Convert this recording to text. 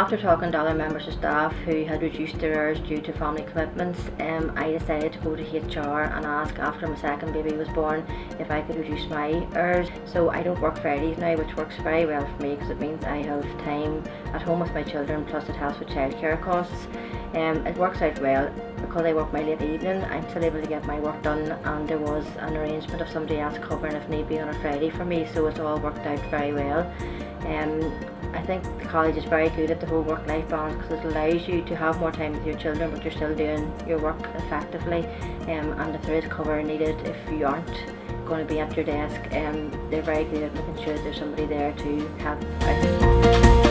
After talking to other members of staff who had reduced their hours due to family commitments, I decided to go to HR and ask after my second baby was born if I could reduce my hours. So I don't work Fridays now, which works very well for me because it means I have time at home with my children, plus it helps with childcare costs. It works out well because I work my late evening. I'm still able to get my work done, and there was an arrangement of somebody else covering if need be on a Friday for me, so it's all worked out very well. I think the college is very good at the whole work-life balance because it allows you to have more time with your children but you're still doing your work effectively, and if there is cover needed if you aren't going to be at your desk, they're very good at making sure there's somebody there to help out.